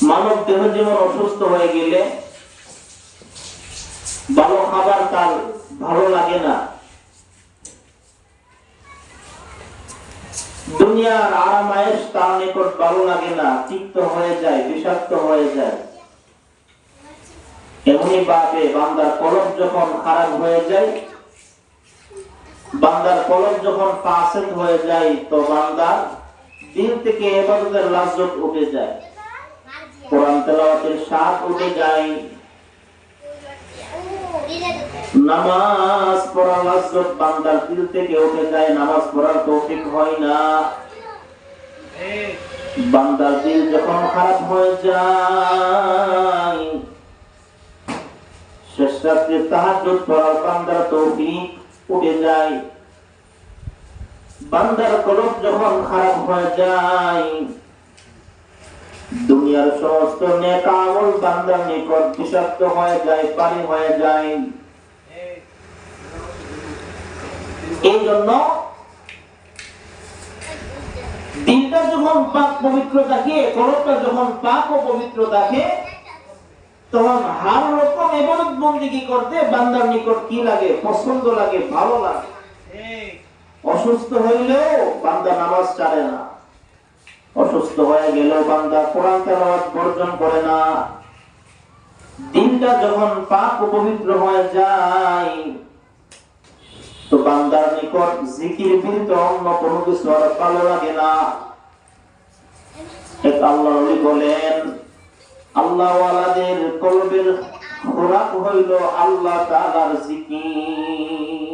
মানব দেহ যেমন অসুস্থ হয়ে গেলে ভালো খাবার তার ভালো লাগে না, দুনিয়ার আরাম আয়েশ তার নিকট ভালো লাগে না, তিক্ত হয়ে যায়, বিষাক্ত হয়ে যায়। এমনি ভাবে বান্দার কলব যখন খারাপ হয়ে যায়, বান্দার কলব যখন ফাসিদ হয়ে যায়, তো বান্দার দিল থেকে ইবাদতের লাজ্জত উঠে যায়, কোরআন তেলাওয়াতের স্বাদ উঠে যায়, নামাজ পড়ার লাজ্জত বান্দার দিল থেকে উঠে যায়, নামাজ পড়ার তৌফিক হয় না। বান্দার দিল যখন খারাপ হয়ে যায়, শেষ রাত্রে তাহাজ্জুদ পড়ার বান্দার তৌফিক উঠে যায়। বান্দার কলব যখন খারাপ হয়ে যায়, দুনিয়ার সমস্ত নেক আমল বান্দার নিকট বিষাক্ত হয়ে যায়, পানি হয়ে যায়। এই জন্য দিনটা যখন পাক পবিত্র থাকে, কলবটা যখন পাক ও পবিত্র থাকে, তখন হার রকম ইবাদত বন্দেগী করতে বান্দার নিকট কি লাগে? পছন্দ লাগে, ভালো লাগে। অসুস্থ হইলেও বান্দা নামাজ ছাড়ে না, অসুস্থ হয়ে গেলেও বান্দা কোরআন তেলাওয়াত বর্জন করে না। দিনটা যখন পাক ও পবিত্র হয়ে যায়, তো বান্দার নিকট জিকির ব্যতীত অন্য কোনো কিছু আর ভালো লাগে না। এক আল্লাহর ওলি বলেন, আল্লাহ ওয়ালাদের কলবের খোরাক হইল আল্লাহ তাআলার জিকির।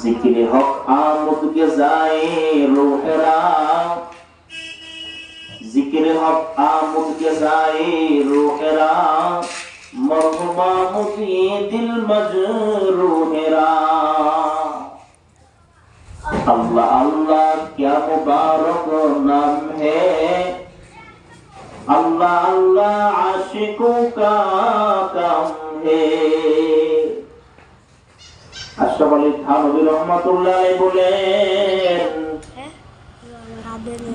জিকিরে হক আমদ কে যায় রূহেরা, জিকিরে হক আমদ কে যায় রূহেরা, মরহুমা মুফি দিল মজরুহেরা। अल्लाह अल्लाह क्या मुबारक नाम है, अल्लाह अल्लाह आशिकों का काम है। আশরাফ আলী থানভী রাহমাতুল্লাহ আলাইহি বলেন,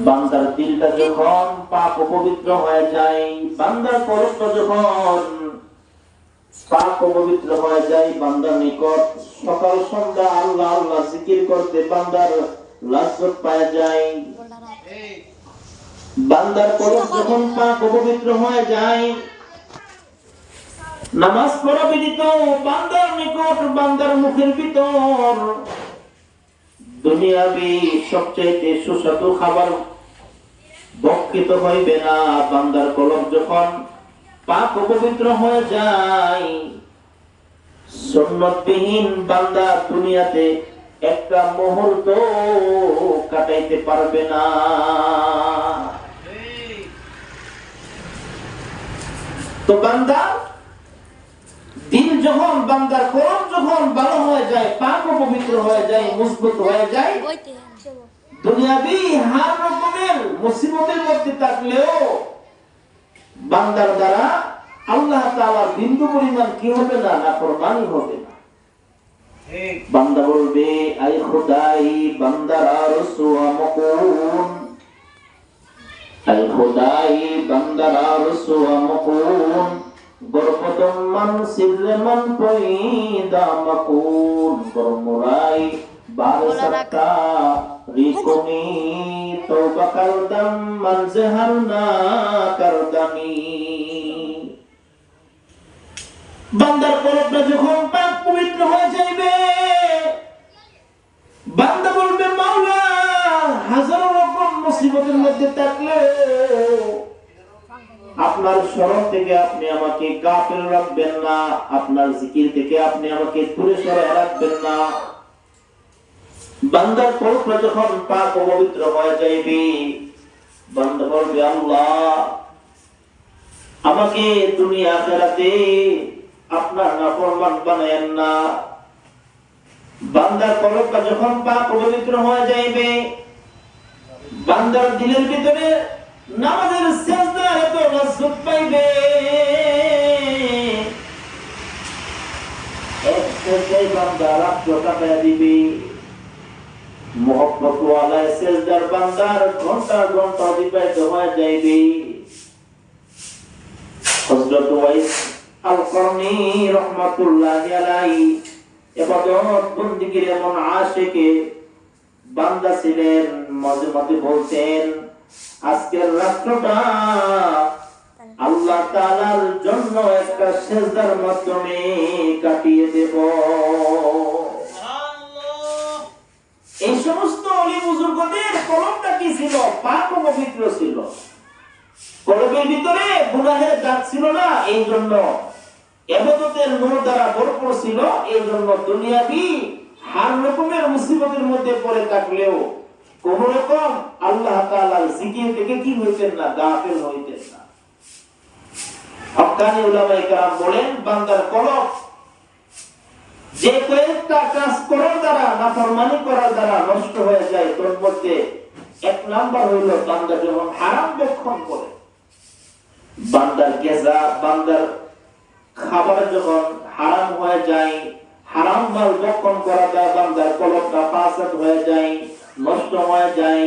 বান্দার দিলটা যখন পাক ও পবিত্র হয়ে যায়, বান্দার কলবটা যখন পাক ও পবিত্র হয়ে যায়, বান্দার নিকট সকাল সন্ধ্যা আল্লাহ আল্লাহ জিকির করতে বান্দার লাজ্জত পাওয়া যায়। বান্দার কলব যখন পাক ও পবিত্র হয়ে যায়, নামাজ পড়া ব্যতীত বান্দার নিকট বান্দার মুখের ভিতর দুনিয়াবি সবচাইতে সুস্বাদু খাবার ভক্ষিত হইবে না। বান্দার কলব যখন পাক ও পবিত্র হয়ে যায়, সুন্নতবিহীন বান্দা দুনিয়াতে একটা মুহূর্ত কাটাইতে পারবে না। তো বান্দা দিন যখন বান্দার কলব যখন ভালো হয়ে যায়, পাক ও পবিত্র হয়ে যায়, মজবুত হয়ে যায়, দুনিয়াবি হার রকমের মুসিবতের মধ্যে থাকলেও বান্দার দ্বারা আল্লাহ তাআলার বিন্দু পরিমাণ কি হবে না? নাফরমানি হবে না। বান্দা বলবে, আই খোদাই বান্দারা রসুয়া মকুন, আই খোদাই বান্দারা রসুয়া মকুন, গরপদম মান সিরমান পয়দা মকুন, গরমুরাই বারসাতা রিকুনি তওবা কালদাম মান জাহারনা কারদানি। বান্দার কলবটা যখন পাক পবিত্র হয়ে যাইবে, বান্দা বলবে, মাওলা হাজারো রকম মুসিবতের মধ্যে থাকলে আপনার স্মরণ থেকে আপনি আমাকে গাফিল রাখবেন না, আপনার জিকির থেকে আপনি আমাকে দূরে সরায় রাখবেন না। বান্দার কলবটা যখন পাক ও পবিত্র হয়ে যাইবে, বান্দা বলবে, আল্লাহ আমাকে দুনিয়া আখিরাতে আপনার নাফরমান বানায়েন না। বান্দার কলবটা যখন পাক ও পবিত্র হয়ে যাইবে, বান্দার দিলের ভিতরে নামাজের সিজদা এত লাজ্জত পাইবে, এক সেজদায় বান্দা রাত কাটায়া দিবে। মোহব্বত ওয়ালা সেজদার বান্দার ঘন্টা ঘন্টা অতিবাহিত হয়ে যাইবে। হযরত ওয়াইস আল-কারনী রাহমাতুল্লাহি আলাইহি ইবাদত বন্দেগীর এমন আশিকে বান্দা ছিলেন, মাঝে মাঝে বলতেন আজকের রাত্রটা আল্লাহ তাআলার জন্য একটা সেজদার মাধ্যমে কাটিয়ে দেব। এই সমস্ত ওলি বুজুর্গদের কলমটা কি ছিল? পাক ও পবিত্র ছিল। কলমের ভিতরে গুনাহের দাগ ছিল না, এই জন্য ইবাদতের নূর দ্বারা ভরপুর ছিল। এই জন্য দুনিয়াবি হার রকমের মুসিবতের মধ্যে পড়ে থাকলেও কোন রকম আল্লাহ তাআলার জিকির থেকে কি হইতেন না, গাফিল হইতেন না। হক্কানি উলামায়ে কেরাম বলেন, বান্দার কলব যে কয়েকটা কাজ করার দ্বারা, নাফরমানি করার দ্বারা নষ্ট হয়ে যায়, তোর মধ্যে এক নাম্বার হইল বান্দা যখন হারাম ভক্ষণ করে, বান্দার গেজা, বান্দার খাবার যখন হারাম হয়ে যায়, হারাম মাল ভক্ষণ করা দ্বারা বান্দার কলবটা ফাসাদ হয়ে যায়, নষ্ট হয়ে যায়।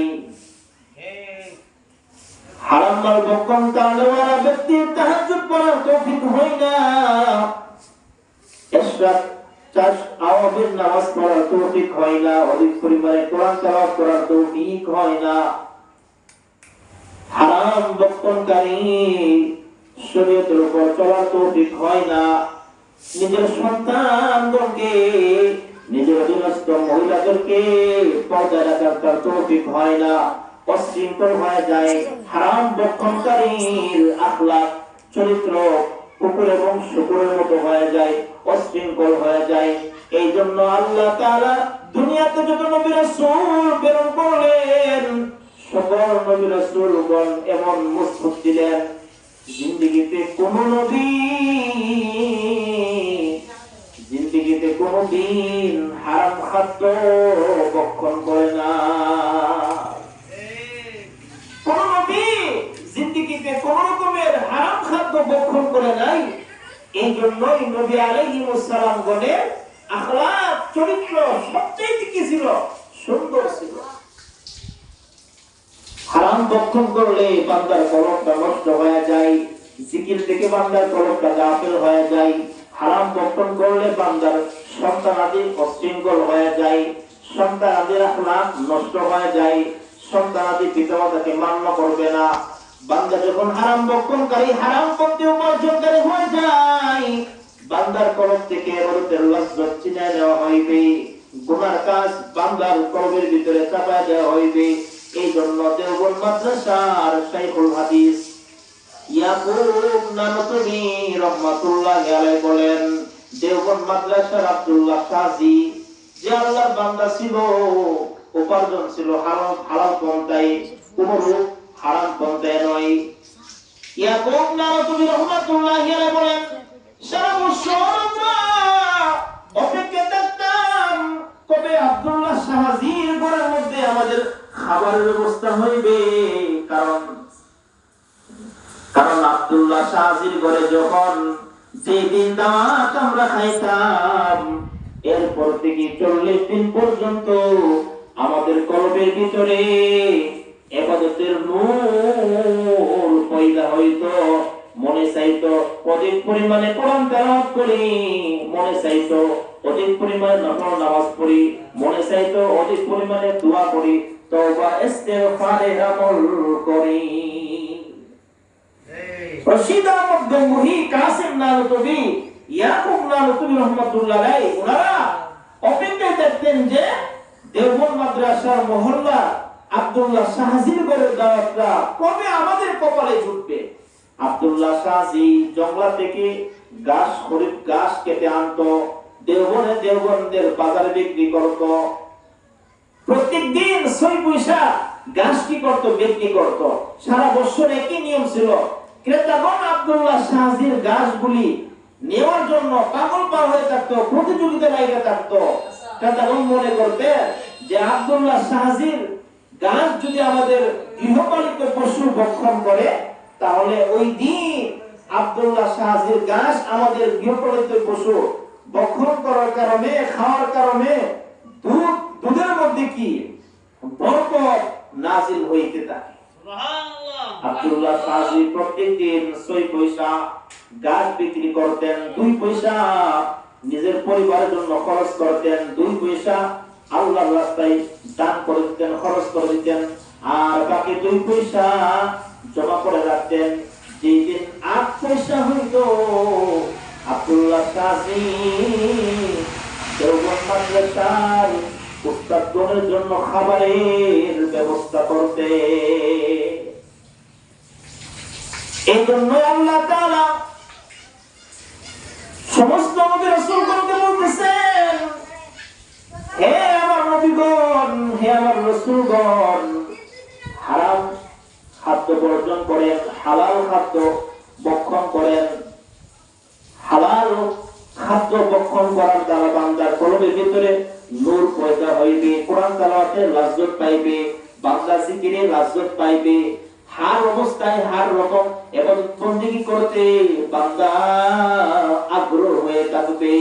হারাম মাল ভক্ষণ করলে ব্যক্তির তাহাজ্জুদ করার তৌফিক হয় না, ইশরাক আওয়াজের নামাজ পড়ার তৌফিক হয় না, অধিক পরিমাণে কোরআন তেলাওয়াত করার তৌফিক হয় না। হারাম ভক্ষণকারী শরীয়তের উপর চলার তৌফিক হয় না। নিজের সন্তানদেরকে, নিজের অধীনস্থ মহিলাদেরকে পর্দায় রাখার তার তৌফিক হয় না, অশৃঙ্খল হয়ে যায়। হারাম ভক্ষণকারীর আখলাক, চরিত্র কুকুর এবং শুকুরের মতো হয়ে যায়, অশৃঙ্খল হয়ে যায়। এই জন্য আল্লাহ তাআলা দুনিয়াতে যত নবী রাসূল প্রেরণ করলেন, সকল নবী রাসূলগণ এমন মজবুত ছিলেন, জিন্দেগিতে কোন নবী কোনদিন হারাম খাদ্য ভক্ষণ করে না। কোন নবী জিন্দেগিতে কোন রকমের হারাম খাদ্য ভক্ষণ করে নাই। এই জন্যই নবী আলাইহিস সালাম গণের আখলাক, চরিত্র সবচেয়ে কি ছিল? সুন্দর ছিল। হারাম ভক্ষণ করলে বান্দার কলবটা নষ্ট হয়ে যায়, জিকির থেকে বান্দার কলবটা গাফিল হয়ে যায়। হারাম ভক্ষণ করলে বান্দার সন্তানাদি অশৃঙ্খল হয়ে যায়, সন্তানাদির আখলাক নষ্ট হয়ে যায়, সন্তানাদি পিতামাতাকে মান্য করবে না। বান্দা যখন হারাম ভক্ষণকারী, হারাম পন্থী উপার্জনকারী হয়ে যায়, বান্দার কলব থেকে ইবাদতের লজ্জত ছিনিয়ে নেওয়া হইবে, গুনার কাজ বান্দার কলবের ভিতরে চাপায় দেওয়া হইবে। এই জন্য দেওবন্দ মাদ্রাসার শাইখুল হাদিস ইয়াকুব নানতুবি রাহমাতুল্লাহি আলাইহি বলেন, দেওবন্দ মাদ্রাসার আব্দুল্লাহ শাহজি যে আল্লাহর বান্দা ছিল, উপার্জন ছিল হালাল পন্থায়, কোন রূপ হারাম পন্থায় নয়। ইয়াকুব নানতুবি রাহমাতুল্লাহি আলাইহি বলেন, সারা বছর আমরা অপেক্ষা থাকতাম কবে আব্দুল্লাহ শাহজির ঘরের মধ্যে আমাদের খাবারের ব্যবস্থা হইবে। কারণ আব্দুল্লাহ শাহজির ঘরে যখন যেদিন দাওয়াত আমরা খাইতাম, এরপর থেকে 40 দিন পর্যন্ত আমাদের কলবের ভিতরে ইবাদতের নূর পয়দা হইতো। মনে চাইতো অধিক পরিমাণে কোরআন তেলাওয়াত করি, মনে চাইতো অধিক পরিমাণে নফল নামাজ পড়ি, মনে চাইতো অধিক পরিমাণে দোয়া করি, তওবা ইস্তিগফারে আমল করি। রশিদ আহমদ গঙ্গুহি, কাসিম নানুতুবি, ইয়াকুব নানুতুবি রাহমাতুল্লাহ আলাইহি ওনারা অপেক্ষায় থাকতেন যে দেওবন্দ মাদ্রাসার মহল্লা আব্দুল্লাহ শাহজির ঘরের দাওয়াতটা কবে আমাদের কপালে জুটবে। আব্দুল্লাহ শাহজি জঙ্গলা থেকে ঘাস কেটে আনতো, দেওবন্দের বাজারে বিক্রি করত। প্রত্যেকদিন 6 পয়সা ঘাস কি করত? বিক্রি করত। সারা বছর একই নিয়ম ছিল। ক্রেতাগণ আব্দুল্লাহ শাহজির ঘাসগুলি নেওয়ার জন্য পাগল পার হয়ে থাকতো, প্রতিযোগিতা লাগিয়ে থাকতো। ক্রেতাগণ মনে করতে যে আব্দুল্লাহ শাহজির ঘাস যদি আমাদের গৃহপালিত পশু ভক্ষণ করে, তাহলে ওই দিন আব্দুল্লাহ শাহজির ঘাস আমাদের গৃহপালিত পশু ভক্ষণ করার কারণে, খাওয়ার কারণে দুধের মধ্যে কি বরকত নাজিল হইতে থাকে। সুবহানাল্লাহ। আব্দুল্লাহ কাজী প্রতিদিন 6 পয়সা গাছ বিক্রি করতেন, 2 পয়সা নিজের পরিবারের জন্য খরচ করতেন, 2 পয়সা আল্লাহর রাস্তায় দান করে দিতেন, খরচ করে দিতেন, আর বাকি 2 পয়সা জমা করে রাখতেন। যেই দিন 8 পয়সা হইতো আব্দুল্লাহ কাজী দেওবন্দ মাদ্রাসার উস্তাদগণের জন্য খাবারের ব্যবস্থা করতে। এই জন্য আল্লাহ তাআলা সমস্ত নবী রাসূলগণকে বলতেছেন, হে আমার নবীগণ, হে আমার রাসূলগণ, হারাম খাদ্য বর্জন করেন, হালাল খাদ্য ভক্ষণ করেন। হালাল খাদ্য ভক্ষণ করার দ্বারা বান্দার কলবের ভিতরে নূর পয়দা হইবে, কোরআন তেলাওয়াতে লাজ্জত পাইবে, বান্দা জিকিরে লাজ্জত পাইবে, হার অবস্থায় হার রকম ইবাদত বندگی করতে বান্দা আগ্রহ হয়ে থাকবে।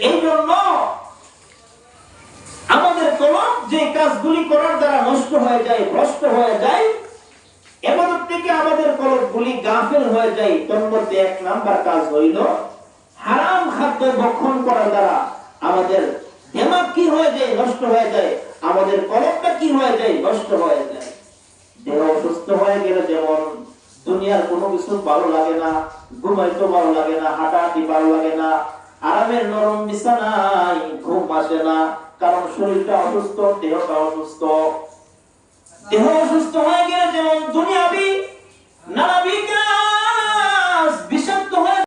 এই জন্য আমাদের কলব যে কাজগুলি করার দ্বারা নষ্ট হয়ে যায়, ভ্রষ্ট হয়ে যায়, ইবাদত থেকে আমাদের কলবগুলি গাফিল হয়ে যায়। তার মধ্যে 1 নাম্বার কাজ হইল হারাম খাদ্য ভক্ষণ করার দ্বারা আমাদের দিমাগ কি হয়ে যায়, নষ্ট হয়ে যায়, আমাদের কলবটা কি হয়ে যায়, নষ্ট হয়ে যায়। দেহ অসুস্থ হয়ে গেলে যেমন দুনিয়ার কোনো কিছু ভালো লাগে না, ঘুমাইতে ভালো লাগে না, হাঁটাহাঁটি ভালো লাগে না, আরামের নরম বিছানায় ঘুম আসে না, কারণ শরীরটা অসুস্থ, দেহটা অসুস্থ। দেহ অসুস্থ হয়ে গেলে যেমন দুনিয়াবি নানাবিক